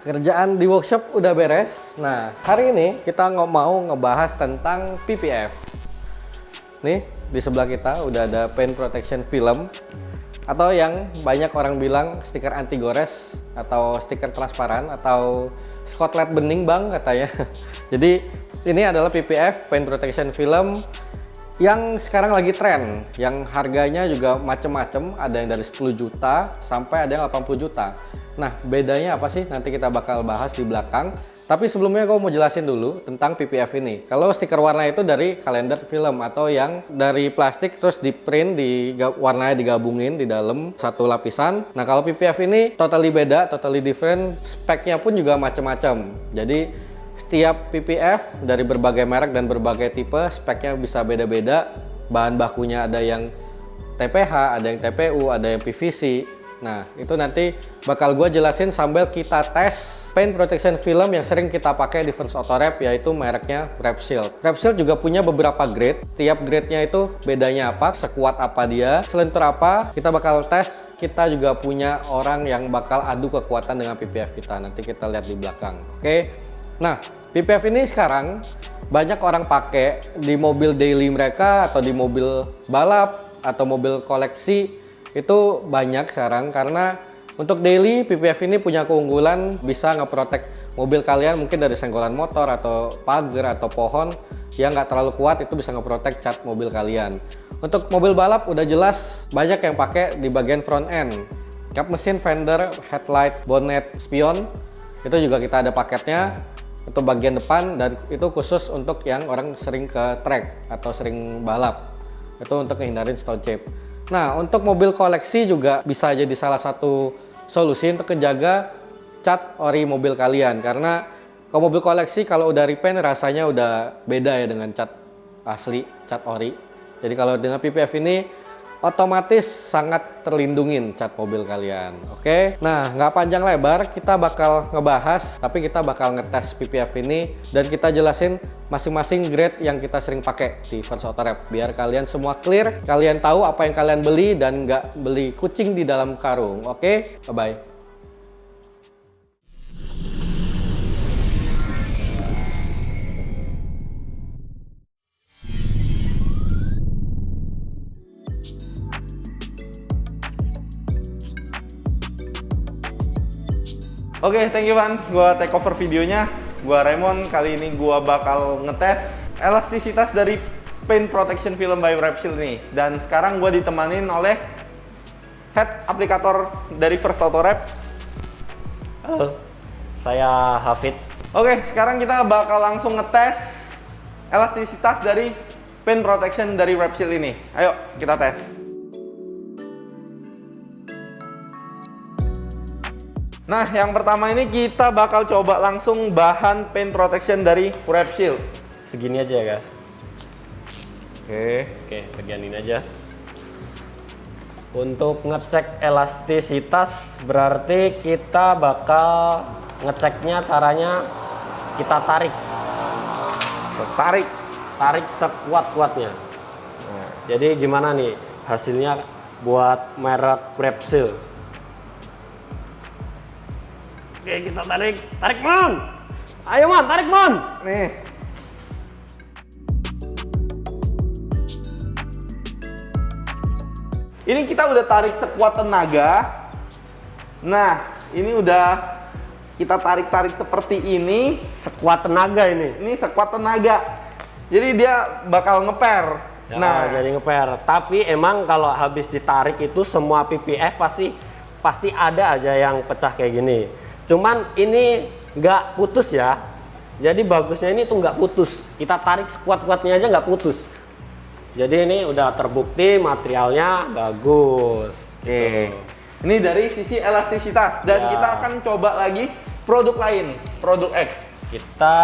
Kerjaan di workshop udah beres. Nah, hari ini kita mau ngebahas tentang PPF. Nih, di sebelah kita udah ada paint protection film atau yang banyak orang bilang stiker anti gores atau stiker transparan atau Scotland bening bang katanya. Jadi ini adalah PPF paint protection film yang sekarang lagi tren, yang harganya juga macem-macem, ada yang dari 10 juta sampai ada yang 80 juta. Nah, bedanya apa sih? Nanti kita bakal bahas di belakang. Tapi sebelumnya gue mau jelasin dulu tentang PPF ini. Kalau stiker warna itu dari kalender film atau yang dari plastik terus di print, warnanya digabungin di dalam satu lapisan. Nah, kalau PPF ini totally beda, totally different. Speknya pun juga macam-macam. Jadi setiap PPF dari berbagai merek dan berbagai tipe speknya bisa beda-beda. Bahan bakunya ada yang TPH, ada yang TPU, ada yang PVC. Nah, itu nanti bakal gue jelasin sambil kita tes paint protection film yang sering kita pakai di First Auto Wrap, yaitu mereknya Wrap Shield. Wrap Shield juga punya beberapa grade. Tiap grade-nya itu bedanya apa, sekuat apa dia, selentur apa. Kita bakal tes. Kita juga punya orang yang bakal adu kekuatan dengan PPF kita. Nanti kita lihat di belakang. Oke. Nah, PPF ini sekarang banyak orang pakai di mobil daily mereka atau di mobil balap atau mobil koleksi. Itu banyak sekarang karena untuk daily PPF ini punya keunggulan bisa ngeprotek mobil kalian mungkin dari senggolan motor atau pagar atau pohon yang nggak terlalu kuat, itu bisa ngeprotek cat mobil kalian. Untuk mobil balap udah jelas banyak yang pakai di bagian front end, kap mesin, fender, headlight, bonnet, spion, itu juga kita ada paketnya untuk bagian depan, dan itu khusus untuk yang orang sering ke track atau sering balap, itu untuk menghindarin stone chip. Nah, untuk mobil koleksi juga bisa jadi salah satu solusi untuk menjaga cat ori mobil kalian. Karena kalau mobil koleksi kalau udah repaint rasanya udah beda ya dengan cat asli, cat ori. Jadi kalau dengan PPF ini otomatis sangat terlindungin cat mobil kalian. Oke? Nah, nggak panjang lebar, kita bakal ngebahas, tapi kita bakal ngetes PPF ini dan kita jelasin masing-masing grade yang kita sering pakai di First Auto Wrap, biar kalian semua clear, kalian tahu apa yang kalian beli dan nggak beli kucing di dalam karung. Oke? Bye-bye. Oke, thank you Van. Gua take over videonya. Gua Raymond. Kali ini gua bakal ngetes elastisitas dari paint protection film by Wrap Shield nih. Dan sekarang gua ditemanin oleh head aplikator dari First Auto Wrap. Halo, saya Hafid. Oke, sekarang kita bakal langsung ngetes elastisitas dari paint protection dari Wrap Shield ini. Ayo, kita tes. Nah, yang pertama ini kita bakal coba langsung bahan paint protection dari Wrap Shield. Segini aja ya guys. Oke, bagian ini aja. Untuk ngecek elastisitas berarti kita bakal ngeceknya caranya kita tarik. Tarik sekuat-kuatnya. Nah, jadi gimana nih hasilnya buat merek Wrap Shield? Oke, kita tarik Mon. Ayo Mon, tarik Mon. nih. Ini kita udah tarik sekuat tenaga. Nah, ini udah kita tarik-tarik seperti ini. Sekuat tenaga ini. Ini sekuat tenaga. Jadi dia bakal ngeper. Ya, nah, jadi ngeper. Tapi emang kalau habis ditarik itu semua PPF pasti ada aja yang pecah kayak gini. Cuman ini nggak putus ya. Jadi bagusnya ini tuh nggak putus. Kita tarik sekuat-kuatnya aja nggak putus. Jadi ini udah terbukti materialnya bagus. Oke. Ini dari sisi elastisitas. Dan Ya. kita akan coba lagi produk lain, produk X. Kita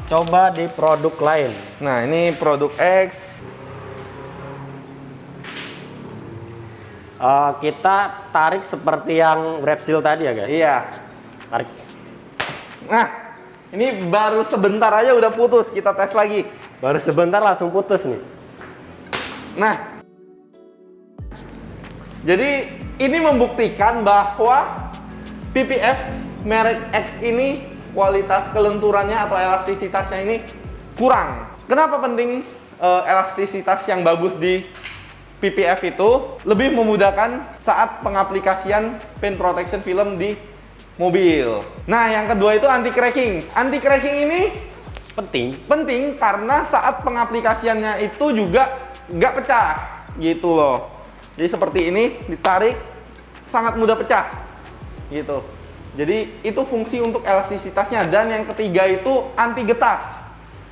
coba di produk lain. Nah, ini produk X. Kita tarik seperti yang Wrap Shield tadi ya guys. Iya. Tarik. Nah, ini baru sebentar aja udah putus. Kita tes lagi. Baru sebentar langsung putus nih. Nah, jadi ini membuktikan bahwa PPF merek X ini kualitas kelenturannya atau elastisitasnya ini kurang. Kenapa penting elastisitas yang bagus di PPF itu? Lebih memudahkan saat pengaplikasian paint protection film di mobil. Nah, yang kedua itu anti cracking. Anti cracking ini penting karena saat pengaplikasiannya itu juga nggak pecah gitu loh. Jadi seperti ini, ditarik sangat mudah pecah gitu. Jadi itu fungsi untuk elastisitasnya. Dan yang ketiga itu anti getas.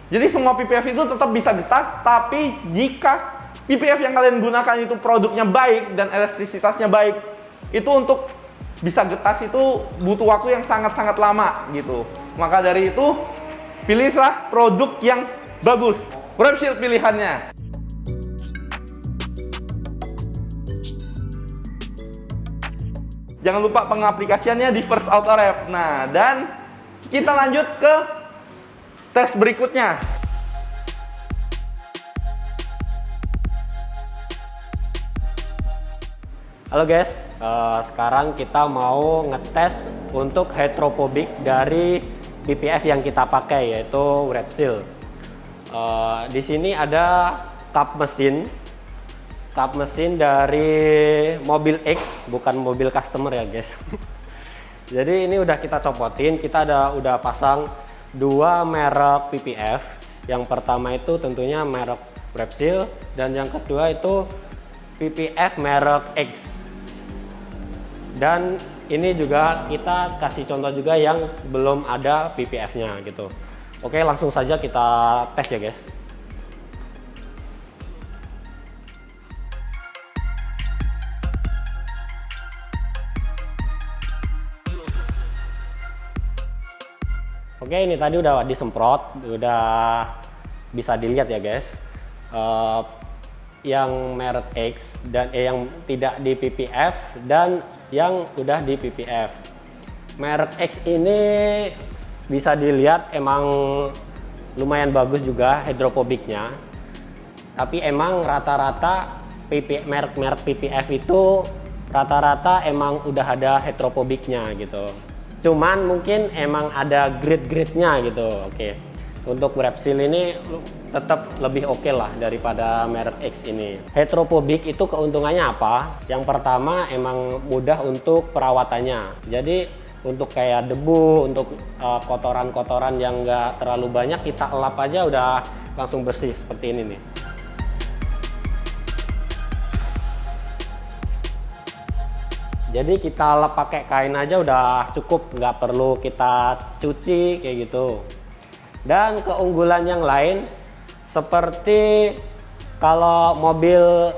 Jadi semua PPF itu tetap bisa getas, tapi jika PPF yang kalian gunakan itu produknya baik dan elastisitasnya baik, itu untuk bisa getas itu butuh waktu yang sangat-sangat lama gitu. Maka dari itu, pilihlah produk yang bagus. Wrapshield pilihannya. Jangan lupa pengaplikasiannya di First Auto Wrap. Nah, dan kita lanjut ke tes berikutnya. Halo guys, sekarang kita mau ngetes untuk hydrophobic dari PPF yang kita pakai, yaitu Wrapshield. Di sini ada kap mesin dari mobil X, bukan mobil customer ya guys. Jadi ini udah kita copotin, kita udah pasang dua merek PPF. Yang pertama itu tentunya merek Wrapshield, dan yang kedua itu PPF merek X. Dan ini juga kita kasih contoh juga yang belum ada PPF-nya gitu. Oke, langsung saja kita tes ya guys. Oke, ini tadi udah disemprot, udah bisa dilihat ya guys. Yang merek X dan yang tidak di PPF dan yang udah di PPF. Merek X ini bisa dilihat emang lumayan bagus juga hidrofobiknya. Tapi emang rata-rata merek PPF itu rata-rata emang udah ada hidrofobiknya gitu. Cuman mungkin emang ada grade-grade-nya gitu. Oke. Untuk Wrapshield ini tetap lebih oke lah daripada merek X ini. Hydrophobic itu keuntungannya apa? Yang pertama emang mudah untuk perawatannya. Jadi untuk kayak debu, untuk kotoran-kotoran yang nggak terlalu banyak, kita elap aja udah langsung bersih seperti ini nih. Jadi kita lap pakai kain aja udah cukup, nggak perlu kita cuci kayak gitu. Dan keunggulan yang lain seperti kalau mobil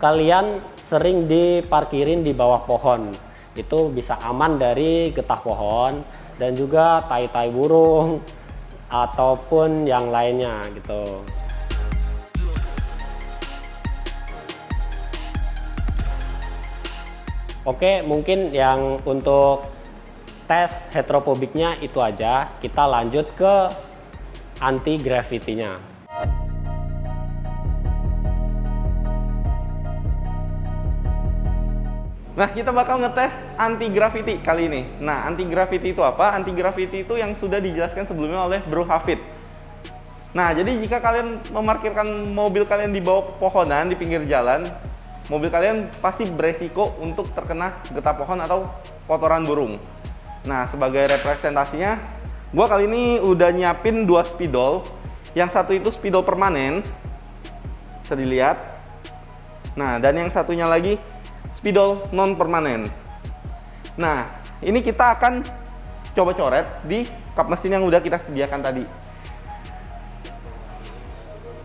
kalian sering diparkirin di bawah pohon, itu bisa aman dari getah pohon dan juga tai-tai burung ataupun yang lainnya gitu. Oke, mungkin yang untuk tes hydrophobicnya itu aja. Kita lanjut ke anti gravity-nya. Nah, kita bakal ngetes anti gravity kali ini. Nah, anti gravity itu apa? Anti gravity itu yang sudah dijelaskan sebelumnya oleh Bro Hafid. Nah, jadi jika kalian memarkirkan mobil kalian di bawah pohonan di pinggir jalan, mobil kalian pasti beresiko untuk terkena getah pohon atau kotoran burung. Nah, sebagai representasinya, gua kali ini udah nyiapin 2 spidol. Yang satu itu spidol permanen, bisa dilihat. Nah, dan yang satunya lagi spidol non permanen. Nah, ini kita akan coba coret di kap mesin yang udah kita sediakan tadi.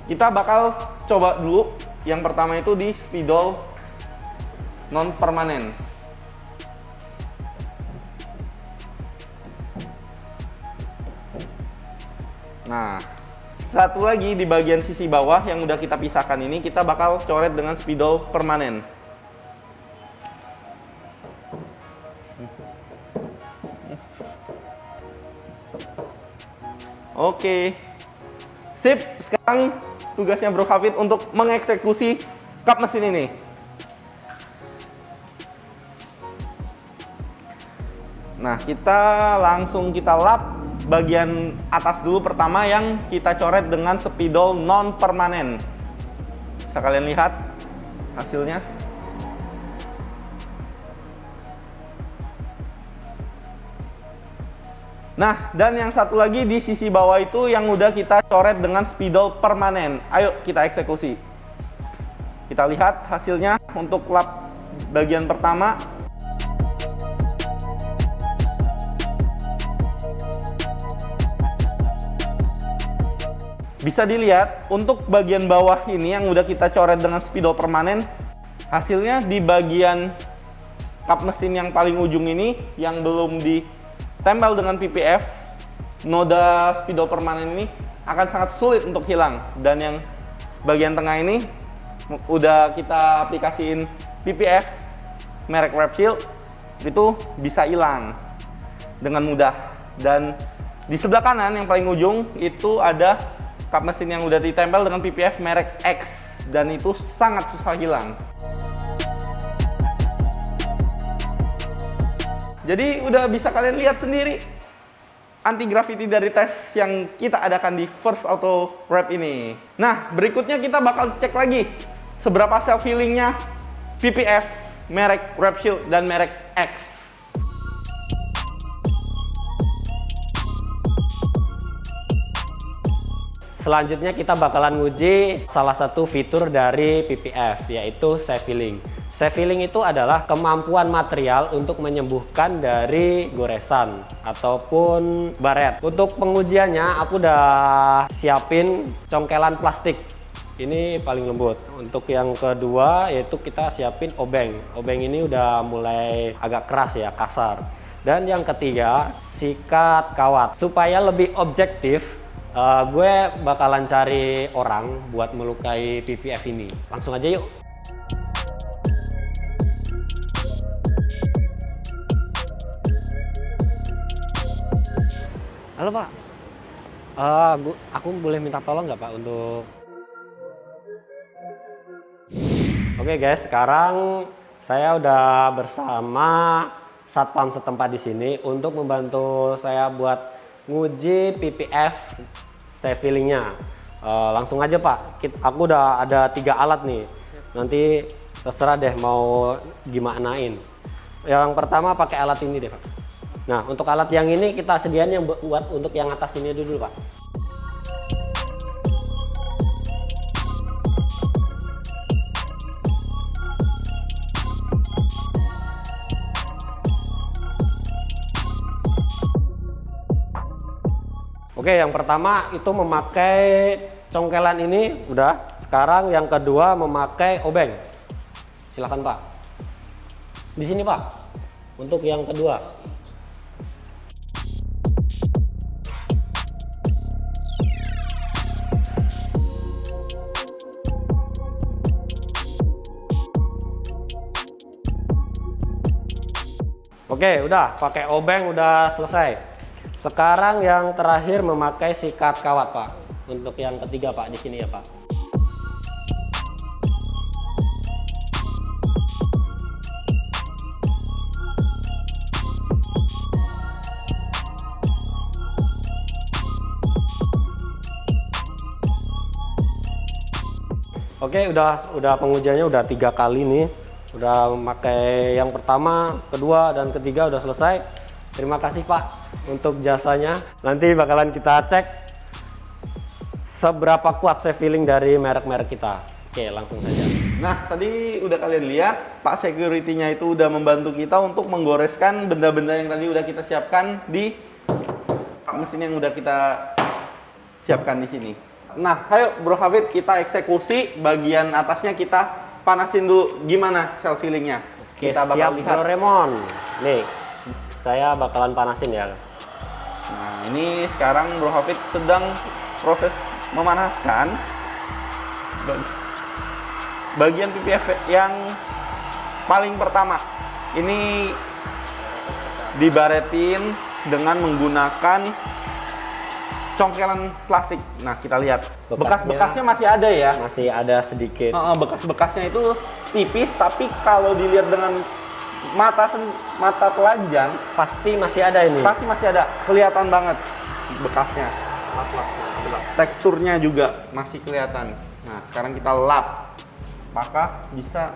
Kita bakal coba dulu. Yang pertama itu di spidol non permanen. Nah, satu lagi di bagian sisi bawah yang udah kita pisahkan ini, kita bakal coret dengan spidol permanen. Oke, sip. Sekarang tugasnya Bro Hafid untuk mengeksekusi kap mesin ini. Nah, kita langsung lap bagian atas dulu pertama yang kita coret dengan spidol non permanen. Bisa kalian lihat hasilnya. Nah, dan yang satu lagi di sisi bawah itu yang udah kita coret dengan spidol permanen. Ayo kita eksekusi. Kita lihat hasilnya untuk lap bagian pertama. Bisa dilihat untuk bagian bawah ini yang udah kita coret dengan spidol permanen, hasilnya di bagian kap mesin yang paling ujung ini yang belum ditempel dengan PPF, noda spidol permanen ini akan sangat sulit untuk hilang. Dan yang bagian tengah ini udah kita aplikasiin PPF merek Repshield, itu bisa hilang dengan mudah. Dan di sebelah kanan yang paling ujung itu ada kap mesin yang udah ditempel dengan PPF merek X, dan itu sangat susah hilang. Jadi udah bisa kalian lihat sendiri anti gravity dari tes yang kita adakan di First Auto Wrap ini. Nah, berikutnya kita bakal cek lagi seberapa self healingnya PPF merek Repshield dan merek X. Selanjutnya kita bakalan nguji salah satu fitur dari PPF, yaitu safe filling. Safe filling itu adalah kemampuan material untuk menyembuhkan dari goresan ataupun baret. Untuk pengujiannya aku udah siapin congkelan plastik. Ini paling lembut. Untuk yang kedua yaitu kita siapin obeng. Obeng ini udah mulai agak keras ya, kasar. Dan yang ketiga sikat kawat. Supaya lebih objektif, gue bakalan cari orang buat melukai PPF ini. Langsung aja yuk. Halo Pak, aku boleh minta tolong nggak Pak untuk... Oke guys, sekarang saya udah bersama satpam setempat di sini untuk membantu saya buat nguji PPF safe fillingnya. Langsung aja Pak, aku udah ada 3 alat nih. Nanti terserah deh mau gimanain. Yang pertama pakai alat ini deh Pak. Nah, untuk alat yang ini kita sediain yang buat untuk yang atas ini dulu Pak. Oke, yang pertama itu memakai congkelan ini udah. Sekarang yang kedua memakai obeng. Silakan Pak. Di sini Pak. Untuk yang kedua. Oke, udah pakai obeng udah selesai. Sekarang yang terakhir memakai sikat kawat Pak. Untuk yang ketiga Pak, di sini ya Pak. Oke, udah pengujiannya udah 3 kali nih. Udah memakai yang pertama, kedua, dan ketiga udah selesai. Terima kasih Pak untuk jasanya. Nanti bakalan kita cek seberapa kuat safe filling dari merek-merek kita. Oke, langsung saja. Nah, tadi udah kalian lihat Pak security-nya itu udah membantu kita untuk menggoreskan benda-benda yang tadi udah kita siapkan di mesin yang udah kita siapkan di sini. Nah, ayo Bro Hafid, kita eksekusi bagian atasnya, kita panasin dulu gimana self healingnya. Oke, kita bakal siap lihat. Bro Raymond. Nih, saya bakalan panasin ya. Nah, ini sekarang Bro Hafid sedang proses memanaskan bagian PPF yang paling pertama. Ini dibaretin dengan menggunakan congkelan plastik. Nah, kita lihat bekas-bekasnya masih ada ya. Masih ada sedikit. Bekas-bekasnya itu tipis, tapi kalau dilihat dengan mata telanjang Pasti masih ada ini. pasti masih ada, kelihatan banget bekasnya. Teksturnya juga masih kelihatan. Nah, sekarang kita lap. Apakah bisa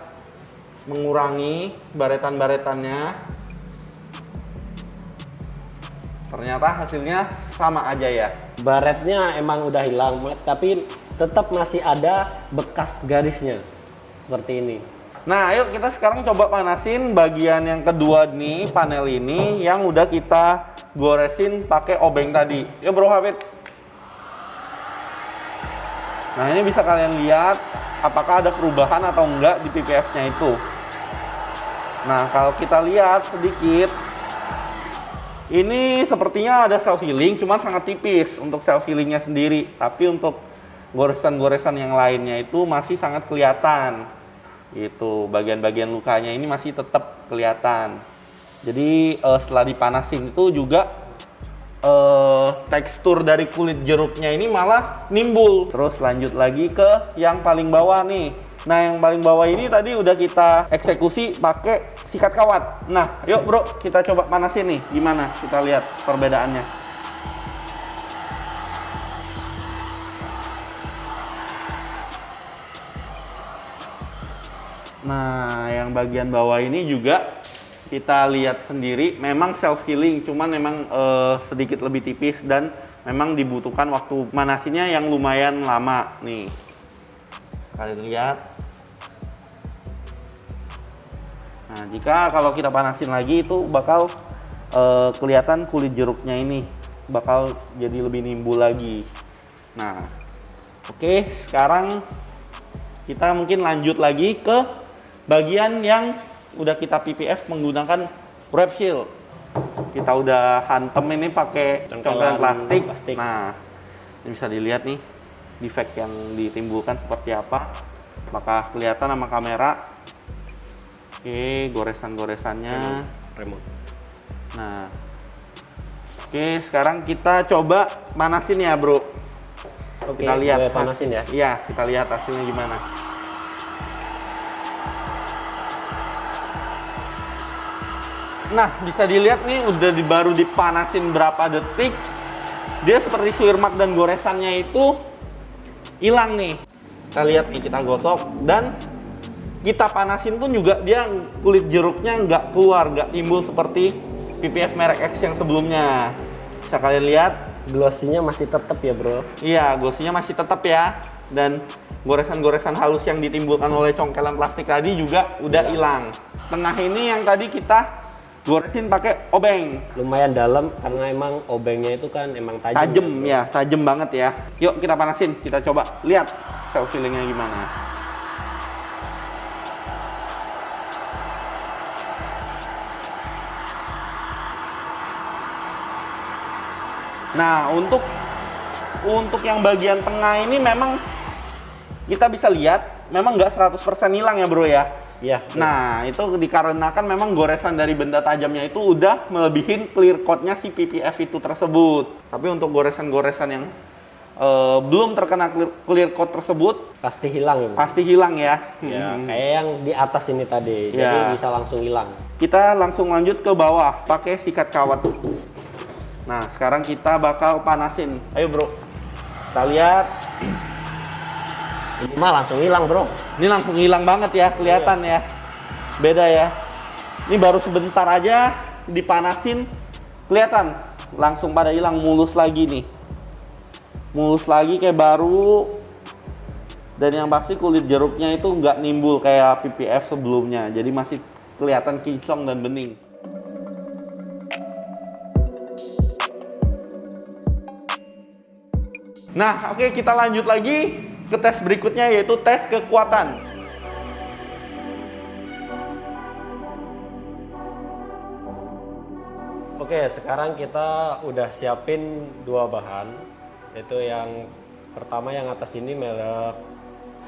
mengurangi baretan-baretannya? Ternyata hasilnya sama aja ya. Baretnya emang udah hilang, tapi tetap masih ada bekas garisnya. Seperti ini. Nah, ayo kita sekarang coba panasin bagian yang kedua nih, panel ini yang udah kita goresin pakai obeng tadi. Yuk Bro Hafid. Nah, ini bisa kalian lihat apakah ada perubahan atau enggak di PPF-nya itu. Nah, kalau kita lihat sedikit, ini sepertinya ada self healing, cuman sangat tipis untuk self healingnya sendiri. Tapi untuk goresan-goresan yang lainnya itu masih sangat kelihatan. Itu bagian-bagian lukanya ini masih tetap kelihatan. Jadi setelah dipanasin itu juga tekstur dari kulit jeruknya ini malah nimbul. Terus lanjut lagi ke yang paling bawah nih. Nah, yang paling bawah ini tadi udah kita eksekusi pakai sikat kawat. Nah, yuk Bro, kita coba panasin nih. Gimana? Kita lihat perbedaannya. Nah, yang bagian bawah ini juga kita lihat sendiri memang self healing, cuman memang sedikit lebih tipis dan memang dibutuhkan waktu manasinnya yang lumayan lama nih. Kalian lihat. Nah, jika kalau kita panasin lagi itu bakal kelihatan kulit jeruknya ini bakal jadi lebih nimbul lagi. Nah, oke, sekarang kita mungkin lanjut lagi ke bagian yang udah kita PPF menggunakan wrap shield. Kita udah hantem ini pakai congkelan plastik. Nah, ini bisa dilihat nih defect yang ditimbulkan seperti apa. Maka kelihatan sama kamera. Oke, goresan-goresannya. Remote. Nah, oke, sekarang kita coba panasin ya, Bro. Oke, Kita lihat gue panasin ya. Iya, kita lihat hasilnya gimana. Nah, bisa dilihat nih udah baru dipanasin berapa detik, dia seperti suir mark dan goresannya itu hilang nih. Kita lihat nih, kita gosok dan kita panasin pun juga dia kulit jeruknya nggak keluar, nggak timbul seperti PPF merek X yang sebelumnya. Bisa kalian lihat, Glossinya masih tetap ya bro. iya, glossinya masih tetap ya, dan goresan-goresan halus yang ditimbulkan oleh congkelan plastik tadi juga udah hilang. Tengah ini yang tadi kita goresin pakai obeng. Lumayan dalam karena emang obengnya itu kan emang tajam. Tajam ya, tajam banget ya. Yuk kita panasin, kita coba lihat self healingnya gimana. Nah, untuk yang bagian tengah ini memang kita bisa lihat memang nggak 100% hilang ya bro ya. Iya. Nah, itu dikarenakan memang goresan dari benda tajamnya itu udah melebihin clear coat-nya si PPF itu tersebut. Tapi untuk goresan-goresan yang belum terkena clear coat tersebut Pasti hilang ya. pasti hilang ya. Ya, kayak yang di atas ini tadi. Ya. Jadi bisa langsung hilang. Kita langsung lanjut ke bawah pakai sikat kawat. Nah, sekarang kita bakal panasin. Ayo bro, kita lihat. Ini mah langsung hilang bro. Ini langsung hilang banget ya, kelihatan ya. Beda ya. Ini baru sebentar aja dipanasin, kelihatan langsung pada hilang, mulus lagi nih. Mulus lagi kayak baru. Dan yang pasti kulit jeruknya itu nggak nimbul kayak PPF sebelumnya. Jadi masih kelihatan kinclong dan bening. Nah, oke, kita lanjut lagi ke tes berikutnya, yaitu tes kekuatan. Oke, sekarang kita udah siapin dua bahan. Itu yang pertama yang atas ini merek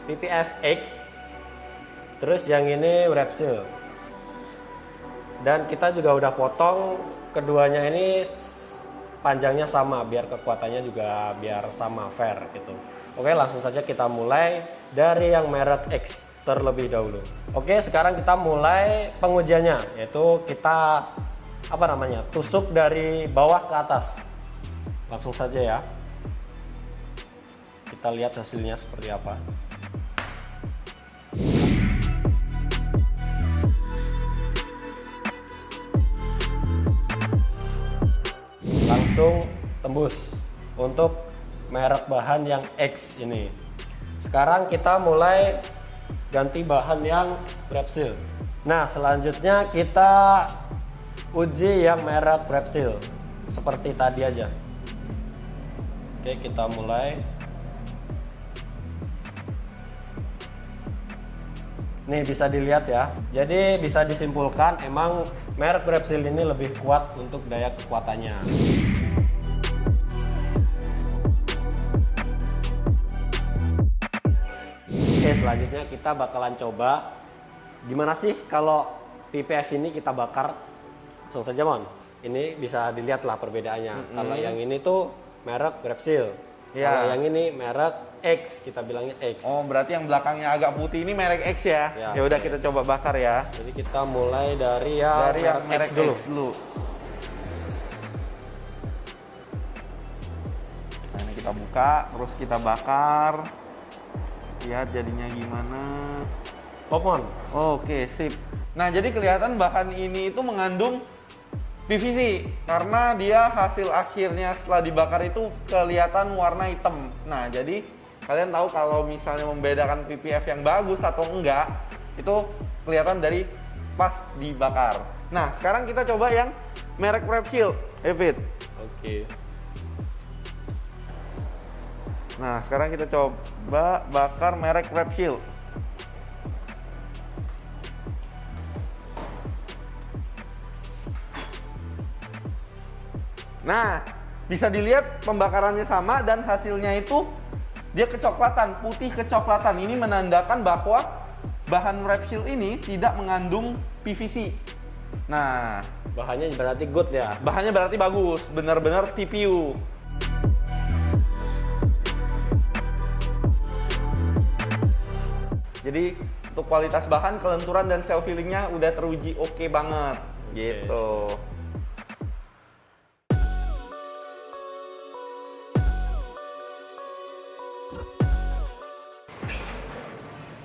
PPF X. Terus yang ini wrap shield. Dan kita juga udah potong keduanya ini panjangnya sama biar kekuatannya juga biar sama fair gitu. Oke, langsung saja kita mulai dari yang merek X. terlebih dahulu. Oke, sekarang kita mulai pengujiannya, yaitu kita tusuk dari bawah ke atas. Langsung saja ya. Kita lihat hasilnya seperti apa. Langsung tembus untuk merek bahan yang X ini. Sekarang kita mulai ganti bahan yang Repsol. Nah, selanjutnya kita uji yang merek Repsol seperti tadi aja. Oke, kita mulai. Nih bisa dilihat ya. Jadi bisa disimpulkan emang merek Repsol ini lebih kuat untuk daya kekuatannya. Oke, selanjutnya kita bakalan coba gimana sih kalau PPF ini kita bakar. Langsung saja Mon. Ini bisa dilihat lah perbedaannya. Kalau yang ini tuh merek Repsol. Kalau yang ini merek X, kita bilangnya X. Oh, berarti yang belakangnya agak putih ini merek X ya? Ya udah, kita coba bakar ya. Jadi kita mulai dari yang merek X dulu. Nah, ini kita buka, terus kita bakar. Lihat jadinya gimana. Popon. Oke, sip. Nah, jadi kelihatan bahan ini itu mengandung PVC karena dia hasil akhirnya setelah dibakar itu kelihatan warna hitam. Nah, jadi kalian tahu kalau misalnya membedakan PPF yang bagus atau enggak itu kelihatan dari pas dibakar. Nah, sekarang kita coba yang merek Repsol, Fit. Oke. Nah, sekarang kita coba bakar merek Repsol. Nah, bisa dilihat pembakarannya sama dan hasilnya itu dia kecoklatan, putih kecoklatan. Ini menandakan bahwa bahan Repsol ini tidak mengandung PVC. Nah, bahannya berarti good ya? Bahannya berarti bagus, benar-benar TPU. Jadi untuk kualitas bahan, kelenturan dan self healingnya udah teruji oke banget, gitu.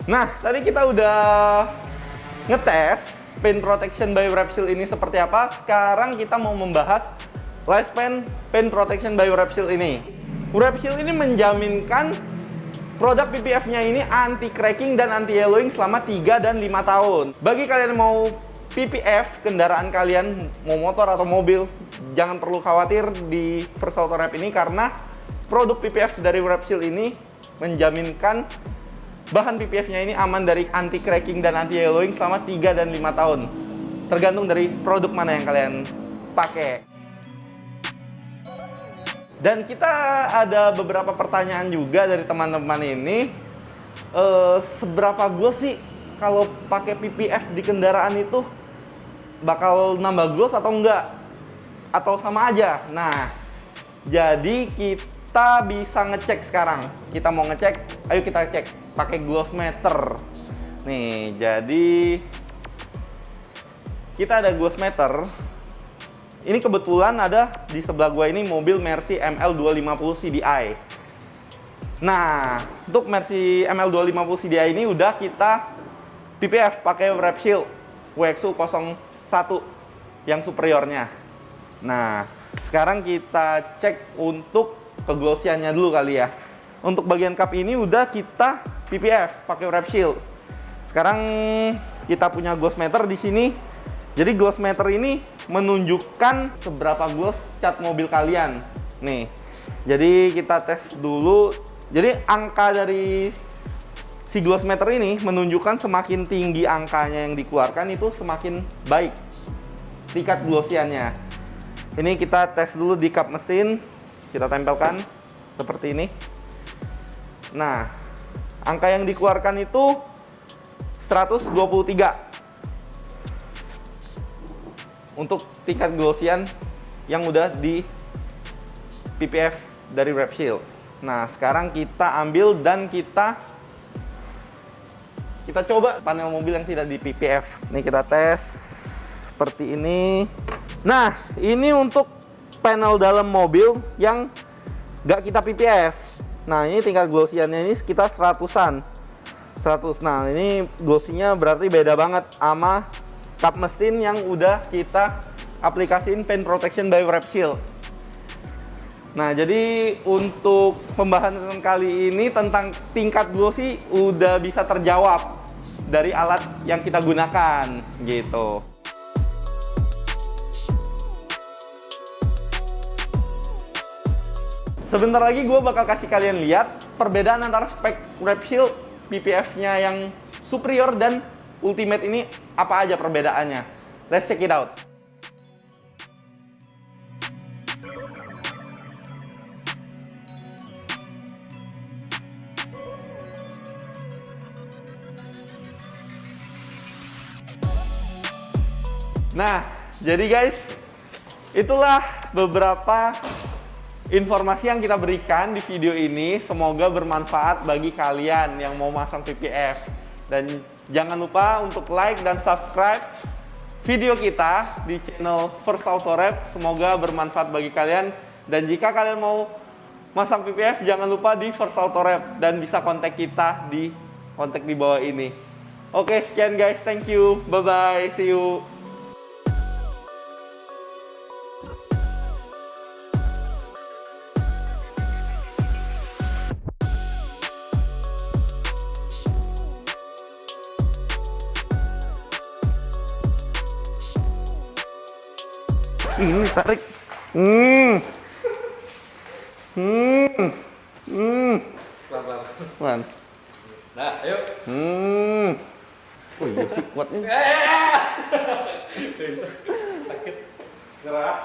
Nah, tadi kita udah ngetes paint protection by Repsol ini seperti apa. Sekarang kita mau membahas lifespan paint protection by Repsol ini. Repsol ini menjaminkan produk PPF-nya ini anti cracking dan anti yellowing selama 3 dan 5 tahun. Bagi kalian yang mau PPF kendaraan kalian, mau motor atau mobil, jangan perlu khawatir di First Auto Wrap ini karena produk PPF dari Repsol ini menjaminkan bahan PPF-nya ini aman dari anti cracking dan anti yellowing selama 3 dan 5 tahun. Tergantung dari produk mana yang kalian pakai. Dan kita ada beberapa pertanyaan juga dari teman-teman ini. Seberapa gloss sih kalau pakai PPF di kendaraan itu? Bakal nambah gloss atau enggak? Atau sama aja? Nah, jadi kita bisa ngecek sekarang. Kita mau ngecek, ayo kita cek pakai gloss meter. Nih, jadi kita ada gloss meter. Ini kebetulan ada di sebelah gua ini mobil Mercy ML250 CDI. Nah, untuk Mercy ML250 CDI ini udah kita PPF pakai Repsol WXU 01 yang superiornya. Nah, sekarang kita cek untuk keglossiannya dulu kali ya. Untuk bagian cup ini udah kita PPF pakai Repsol. Sekarang kita punya gloss meter di sini. Jadi gloss meter ini menunjukkan seberapa gloss cat mobil kalian. Nih. Jadi kita tes dulu. Jadi angka dari si gloss meter ini menunjukkan semakin tinggi angkanya yang dikeluarkan itu semakin baik tingkat glossiannya. Ini kita tes dulu di kap mesin. Kita tempelkan seperti ini. Nah, angka yang dikeluarkan itu 123 untuk tingkat glossian yang udah di PPF dari Repsol. Nah, sekarang kita ambil dan kita Kita coba panel mobil yang tidak di PPF. Nih kita tes seperti ini. Nah, ini untuk panel dalam mobil yang nggak kita PPF. Nah, ini tingkat glossy-annya ini sekitar 100-an. 100. Nah, ini glossy-nya berarti beda banget sama kap mesin yang udah kita aplikasiin paint protection by Wrap Shield. Nah, jadi untuk pembahasan kali ini tentang tingkat glossy udah bisa terjawab dari alat yang kita gunakan gitu. Sebentar lagi gue bakal kasih kalian lihat perbedaan antara spek Wrap Shield PPF-nya yang superior dan ultimate ini apa aja perbedaannya. Let's check it out. Nah, jadi guys, itulah beberapa informasi yang kita berikan di video ini. Semoga bermanfaat bagi kalian yang mau masang PPF. Dan jangan lupa untuk like dan subscribe video kita di channel First Auto Wrap. Semoga bermanfaat bagi kalian. Dan jika kalian mau masang PPF, jangan lupa di First Auto Wrap dan bisa kontak kita di kontak di bawah ini. Oke, sekian guys. Thank you. Bye-bye. See you. Tarik. Man. Nah, ayo. Wih, sih kuatnya. Sakit. Gerak.